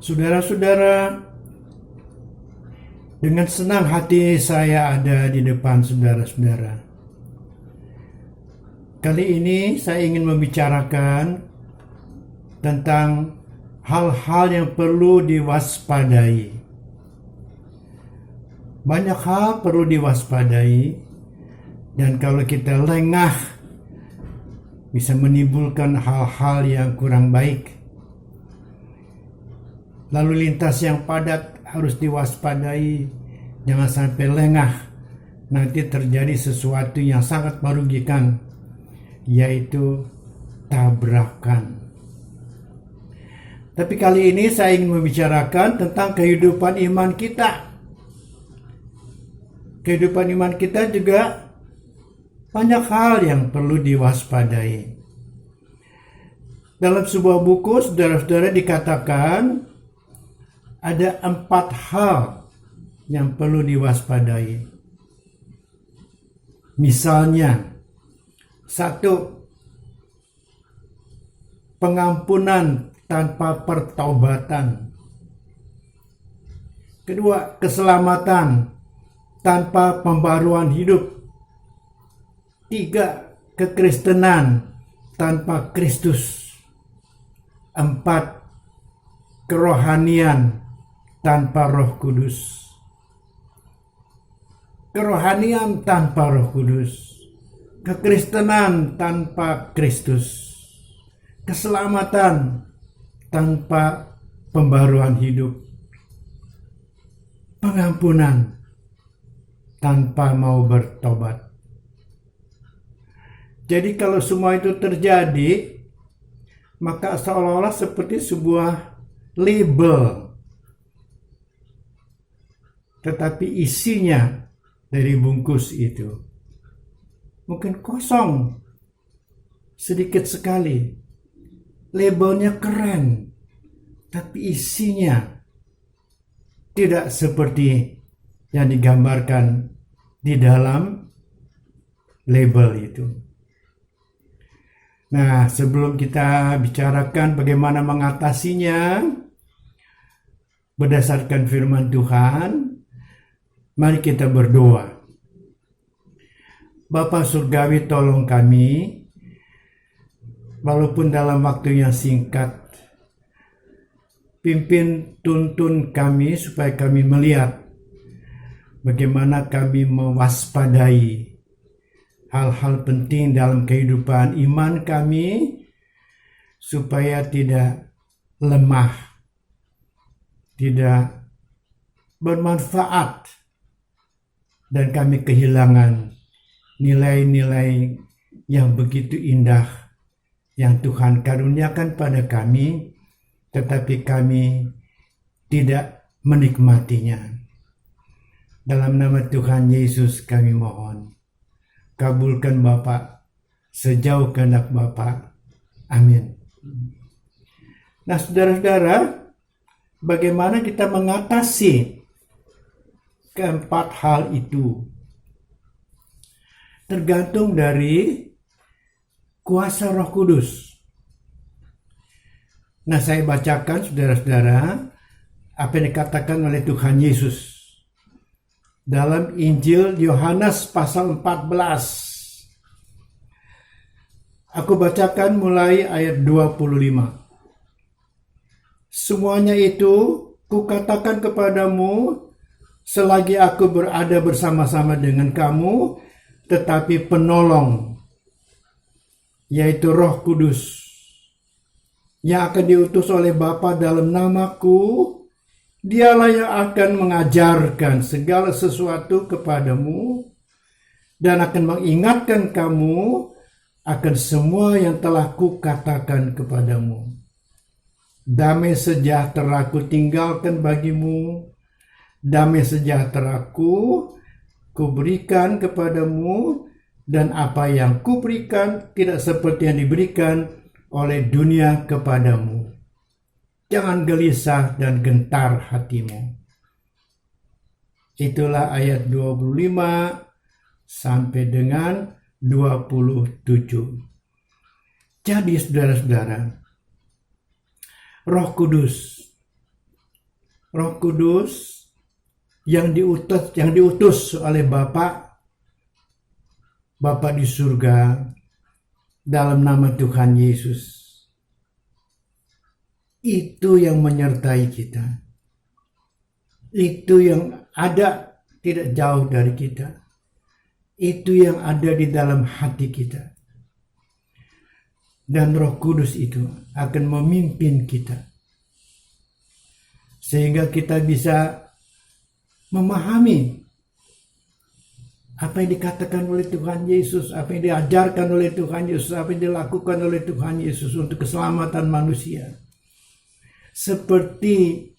Saudara-saudara, dengan senang hati saya ada di depan saudara-saudara. Kali ini saya ingin membicarakan tentang hal-hal yang perlu diwaspadai. Banyak hal perlu diwaspadai, dan kalau kita lengah bisa menimbulkan hal-hal yang kurang baik. Lalu lintas yang padat harus diwaspadai, jangan sampai lengah, nanti terjadi sesuatu yang sangat merugikan, yaitu tabrakan. Tapi kali ini saya ingin membicarakan tentang kehidupan iman kita. Kehidupan iman kita juga banyak hal yang perlu diwaspadai. Dalam sebuah buku, saudara-saudara, dikatakan ada 4 hal yang perlu diwaspadai. Misalnya, 1. Pengampunan tanpa pertaubatan. 2. Keselamatan tanpa pembaruan hidup. 3. Kekristenan tanpa Kristus. 4. Kerohanian tanpa Roh Kudus. Kerohanian tanpa Roh Kudus. Kekristenan tanpa Kristus. Keselamatan tanpa pembaruan hidup. Pengampunan tanpa mau bertobat. Jadi kalau semua itu terjadi, maka seolah-olah seperti sebuah label, tetapi isinya dari bungkus itu mungkin kosong, sedikit sekali. Labelnya keren, tapi isinya tidak seperti yang digambarkan di dalam label itu. Nah, sebelum kita bicarakan bagaimana mengatasinya berdasarkan firman Tuhan, mari kita berdoa. Bapa Surgawi, tolong kami, walaupun dalam waktu yang singkat, pimpin tuntun kami supaya kami melihat bagaimana kami mewaspadai hal-hal penting dalam kehidupan iman kami, supaya tidak lemah, tidak bermanfaat, dan kami kehilangan nilai-nilai yang begitu indah yang Tuhan karuniakan pada kami, tetapi kami tidak menikmatinya. Dalam nama Tuhan Yesus kami mohon. Kabulkan Bapa sejauh kehendak Bapa. Amin. Nah, saudara-saudara, bagaimana kita mengatasi keempat hal itu? Tergantung dari kuasa Roh Kudus. Nah, saya bacakan saudara-saudara apa yang dikatakan oleh Tuhan Yesus dalam Injil Yohanes pasal 14. Aku bacakan mulai ayat 25. Semuanya itu kukatakan kepadamu selagi aku berada bersama-sama dengan kamu, tetapi penolong, yaitu Roh Kudus, yang akan diutus oleh Bapa dalam namaku, Dialah yang akan mengajarkan segala sesuatu kepadamu dan akan mengingatkan kamu akan semua yang telah kukatakan kepadamu. Damai sejahtera ku tinggalkan bagimu, damai sejahtera ku berikan kepadamu, dan apa yang kuberikan tidak seperti yang diberikan oleh dunia kepadamu. Jangan gelisah dan gentar hatimu. Itulah ayat 25 sampai dengan 27. Jadi saudara-saudara, Roh Kudus Roh Kudus yang diutus oleh Bapa di surga dalam nama Tuhan Yesus. Itu yang menyertai kita. Itu yang ada tidak jauh dari kita. Itu yang ada di dalam hati kita. Dan Roh Kudus itu akan memimpin kita. Sehingga kita bisa memahami apa yang dikatakan oleh Tuhan Yesus, apa yang diajarkan oleh Tuhan Yesus, apa yang dilakukan oleh Tuhan Yesus untuk keselamatan manusia. Seperti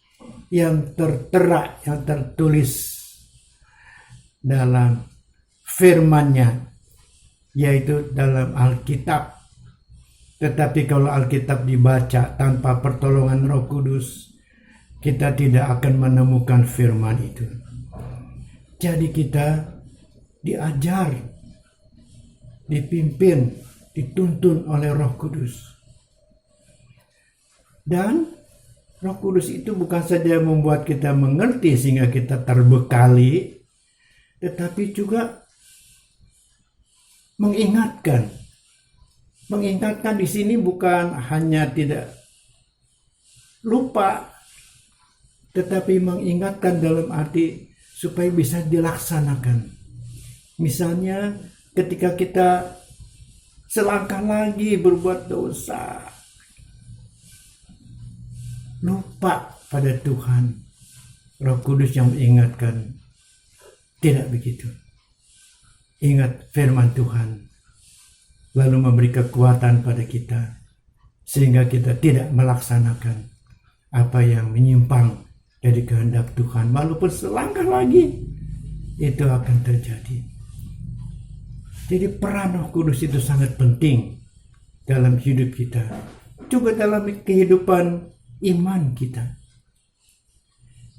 yang tertera, yang tertulis dalam firman-Nya, yaitu dalam Alkitab. Tetapi kalau Alkitab dibaca tanpa pertolongan Roh Kudus, kita tidak akan menemukan firman itu. Jadi kita diajar, dipimpin, dituntun oleh Roh Kudus. Dan Roh Kudus itu bukan saja membuat kita mengerti sehingga kita terbekali, tetapi juga mengingatkan. Mengingatkan di sini bukan hanya tidak lupa, tetapi mengingatkan dalam arti supaya bisa dilaksanakan. Misalnya ketika kita selangkah lagi berbuat dosa, lupa pada Tuhan, Roh Kudus yang mengingatkan, tidak begitu. Ingat firman Tuhan, lalu memberi kekuatan pada kita, sehingga kita tidak melaksanakan apa yang menyimpang dari kehendak Tuhan. Walaupun selangkah lagi, itu akan terjadi. Jadi peran Roh Kudus itu sangat penting dalam hidup kita, juga dalam kehidupan iman kita.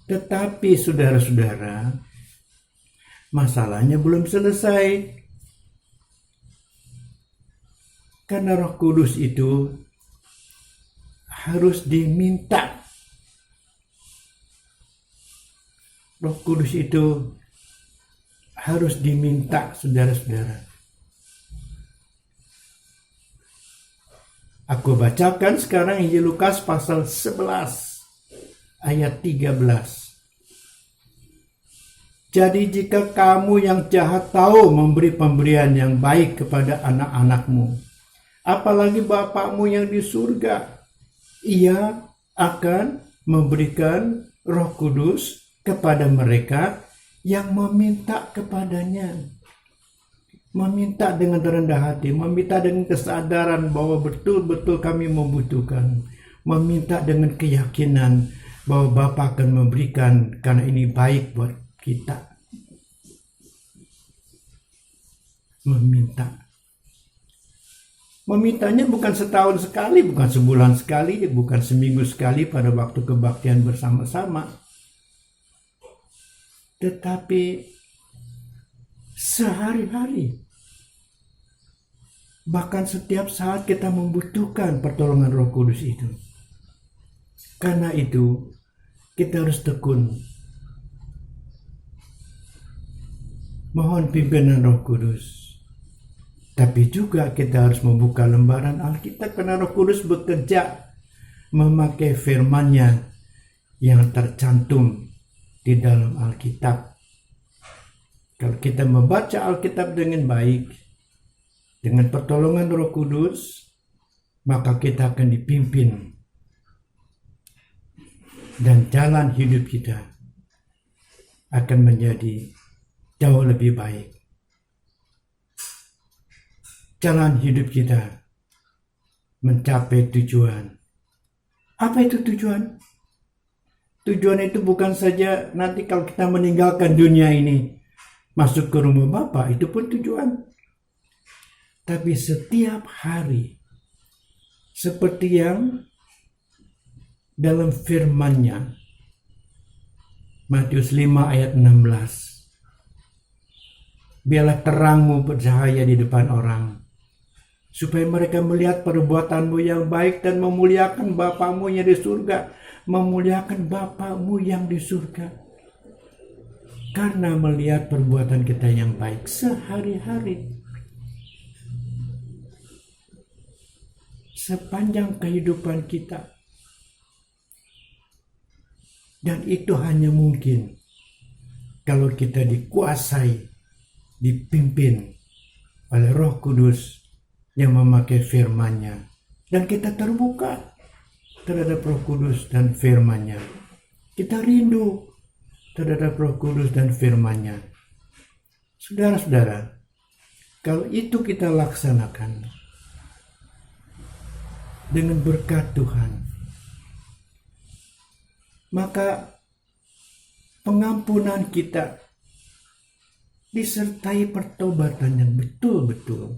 Tetapi saudara-saudara, masalahnya belum selesai. Karena Roh Kudus itu harus diminta. Roh Kudus itu harus diminta, saudara-saudara. Aku bacakan sekarang Injil Lukas pasal 11 ayat 13. Jadi jika kamu yang jahat tahu memberi pemberian yang baik kepada anak-anakmu, apalagi Bapakmu yang di surga, Ia akan memberikan Roh Kudus kepada mereka yang meminta kepadanya. Meminta dengan rendah hati, meminta dengan kesadaran bahwa betul-betul kami membutuhkan, meminta dengan keyakinan bahwa Bapa akan memberikan karena ini baik buat kita. Memintanya bukan setahun sekali, bukan sebulan sekali, bukan seminggu sekali pada waktu kebaktian bersama-sama, tetapi sehari-hari, bahkan setiap saat kita membutuhkan pertolongan Roh Kudus itu. Karena itu kita harus tekun mohon pimpinan Roh Kudus. Tapi juga kita harus membuka lembaran Alkitab, karena Roh Kudus bekerja memakai firman-Nya yang tercantum di dalam Alkitab. Kalau kita membaca Alkitab dengan baik, dengan pertolongan Roh Kudus, maka kita akan dipimpin. Dan jalan hidup kita akan menjadi jauh lebih baik. Jalan hidup kita mencapai tujuan. Apa itu tujuan? Tujuan itu bukan saja nanti kalau kita meninggalkan dunia ini, masuk ke rumah Bapa, itu pun tujuan. Tapi setiap hari, seperti yang dalam firman-Nya, Matius 5 ayat 16. Biarlah terangmu bercahaya di depan orang, supaya mereka melihat perbuatanmu yang baik dan memuliakan Bapamu yang di surga. memuliakan Bapamu yang di surga. Karena melihat perbuatan kita yang baik sehari-hari. Sepanjang kehidupan kita. Dan itu hanya mungkin kalau kita dikuasai, dipimpin oleh Roh Kudus yang memakai firman-Nya. Dan kita terbuka terhadap Roh Kudus dan firman-Nya. Kita rindu terhadap Roh Kudus dan firman-Nya. Saudara-saudara, kalau itu kita laksanakan dengan berkat Tuhan, maka pengampunan kita disertai pertobatan yang betul-betul.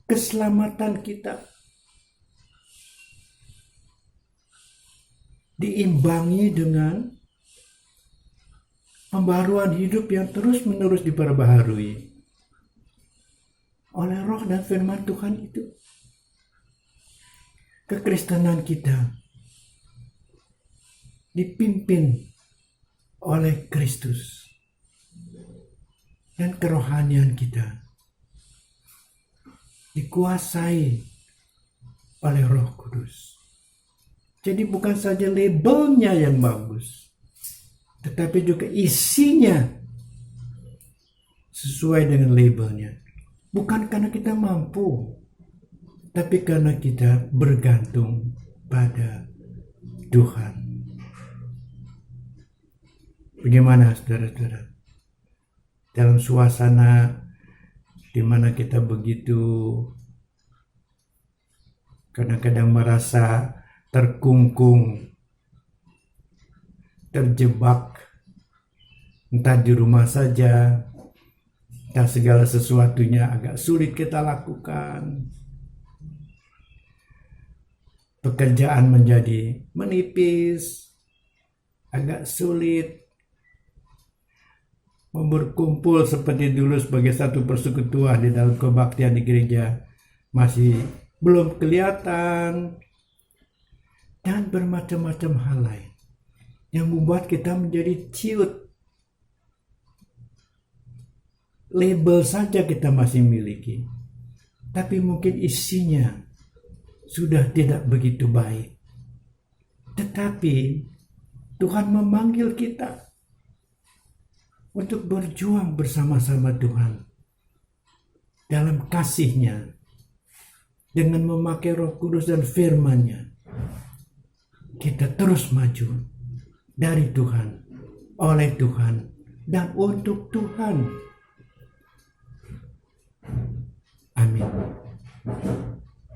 Keselamatan kita diimbangi dengan pembaharuan hidup yang terus-menerus diperbaharui oleh Roh dan firman Tuhan itu. Kekristenan kita dipimpin oleh Kristus dan kerohanian kita dikuasai oleh Roh Kudus. Jadi bukan saja labelnya yang bagus, tetapi juga isinya sesuai dengan labelnya. Bukan karena kita mampu, tapi karena kita bergantung pada Tuhan. Bagaimana saudara-saudara? Dalam suasana di mana kita begitu kadang-kadang merasa terkungkung, terjebak, entah di rumah saja, entah segala sesuatunya agak sulit kita lakukan. Pekerjaan menjadi menipis, agak sulit. Berkumpul seperti dulu sebagai satu persekutuan di dalam kebaktian di gereja masih belum kelihatan. Dan bermacam-macam hal lain yang membuat kita menjadi ciut. Label saja kita masih miliki, tapi mungkin isinya sudah tidak begitu baik. Tetapi Tuhan memanggil kita untuk berjuang bersama-sama Tuhan dalam kasih-Nya dengan memakai Roh Kudus dan firman-Nya. Kita terus maju dari Tuhan, oleh Tuhan, dan untuk Tuhan. Amin.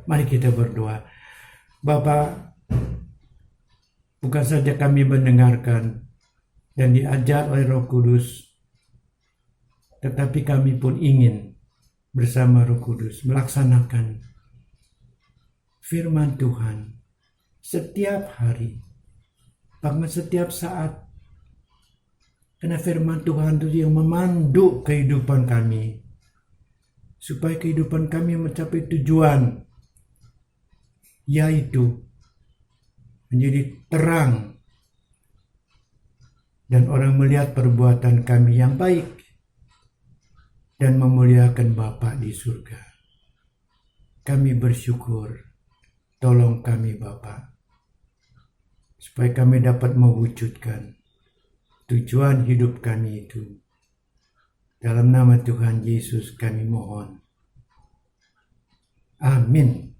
Mari kita berdoa. Bapa, bukan saja kami mendengarkan dan diajar oleh Roh Kudus, tetapi kami pun ingin bersama Roh Kudus melaksanakan firman Tuhan setiap hari, bahkan setiap saat. Karena firman Tuhan itu yang memandu kehidupan kami, supaya kehidupan kami mencapai tujuan, yaitu menjadi terang dan orang melihat perbuatan kami yang baik dan memuliakan Bapa di surga. Kami bersyukur, tolong kami Bapa, supaya kami dapat mewujudkan tujuan hidup kami itu. Dalam nama Tuhan Yesus kami mohon. Amin.